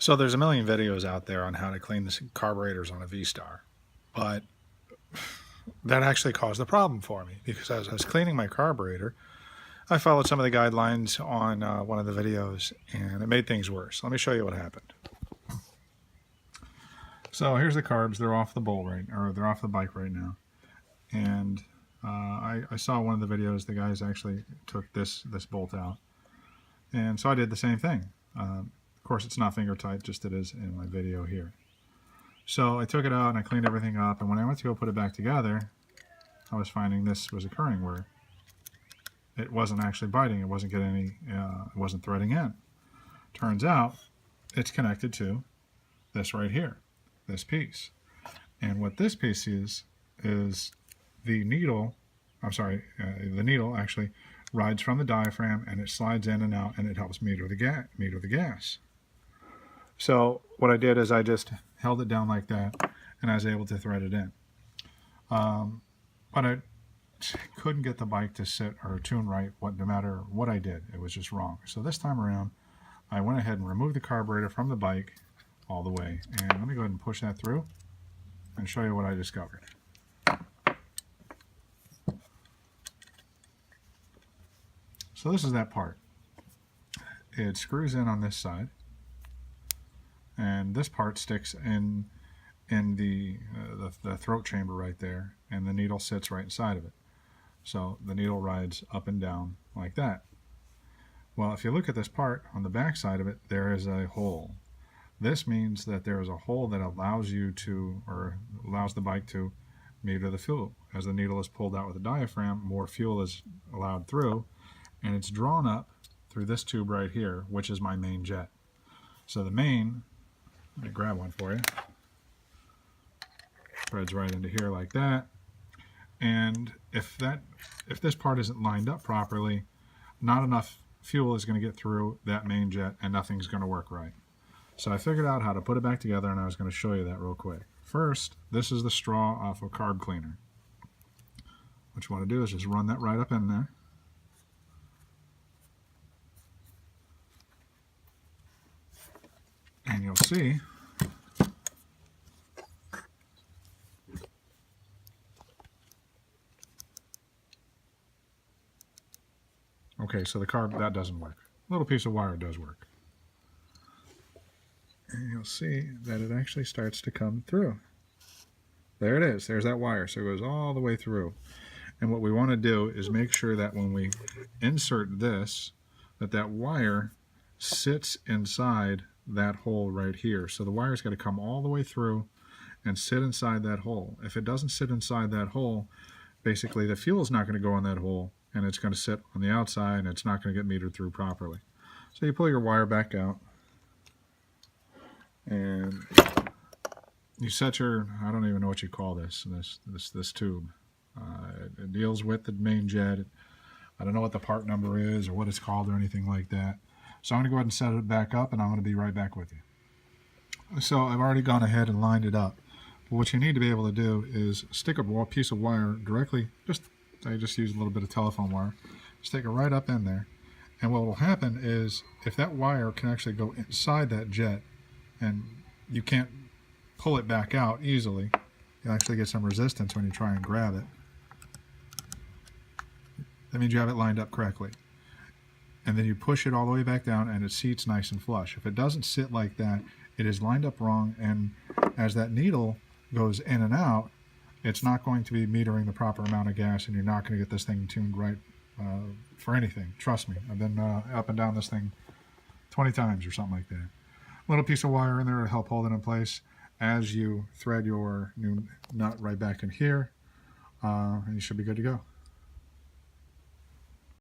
So there's a million videos out there on how to clean the carburetors on a V-Star, but that actually caused a problem for me because as I was cleaning my carburetor, I followed some of the guidelines on one of the videos and it made things worse. Let me show you what happened. So here's the carbs. They're off the bolt they're off the bike right now. And I saw one of the videos, the guys actually took this bolt out. And so I did the same thing. Of course, it's not finger tight, just it is in my video here. So I took it out and I cleaned everything up, and when I went to go put it back together, I was finding this was occurring where it wasn't actually biting, it wasn't getting any, it wasn't threading in. Turns out it's connected to this right here, this piece. And what this piece is the needle, the needle actually rides from the diaphragm and it slides in and out and it helps meter the gas. So what I did is I just held it down like that and I was able to thread it in. But I couldn't get the bike to sit or tune right no matter what I did. It was just wrong. So this time around, I went ahead and removed the carburetor from the bike all the way. And let me go ahead and push that through and show you what I discovered. So this is that part. It screws in on this side, and this part sticks in the throat chamber right there, and the needle sits right inside of it. So the needle rides up and down like that. Well, if you look at this part on the back side of it, there is a hole. This means that there is a hole that allows the bike to meter the fuel. As the needle is pulled out with the diaphragm, more fuel is allowed through, and it's drawn up through this tube right here, which is my main jet. So the main, let me grab one for you, threads right into here like that. And if this part isn't lined up properly, not enough fuel is going to get through that main jet and nothing's going to work right. So I figured out how to put it back together, and I was going to show you that real quick. First, this is the straw off a carb cleaner. What you want to do is just run that right up in there. And you'll see okay, so the carb, that doesn't work. A little piece of wire does work. And you'll see that it actually starts to come through. There it is. There's that wire. So it goes all the way through. And what we want to do is make sure that when we insert this, that wire sits inside that hole right here. So the wire's got to come all the way through and sit inside that hole. If it doesn't sit inside that hole, basically the fuel is not going to go in that hole, and it's going to sit on the outside and it's not going to get metered through properly. So you pull your wire back out and you set your, I don't even know what you call this tube. It deals with the main jet. I don't know what the part number is or what it's called or anything like that. So I'm going to go ahead and set it back up, and I'm going to be right back with you. So I've already gone ahead and lined it up. But what you need to be able to do is stick a piece of wire directly, I just use a little bit of telephone wire, stick it right up in there. And what will happen is if that wire can actually go inside that jet and you can't pull it back out easily, you'll actually get some resistance when you try and grab it. That means you have it lined up correctly. And then you push it all the way back down and it seats nice and flush. If it doesn't sit like that, it is lined up wrong, and as that needle goes in and out, it's not going to be metering the proper amount of gas, and you're not going to get this thing tuned right for anything. Trust me, I've been up and down this thing 20 times or something like that. A little piece of wire in there to help hold it in place as you thread your new nut right back in here, and you should be good to go.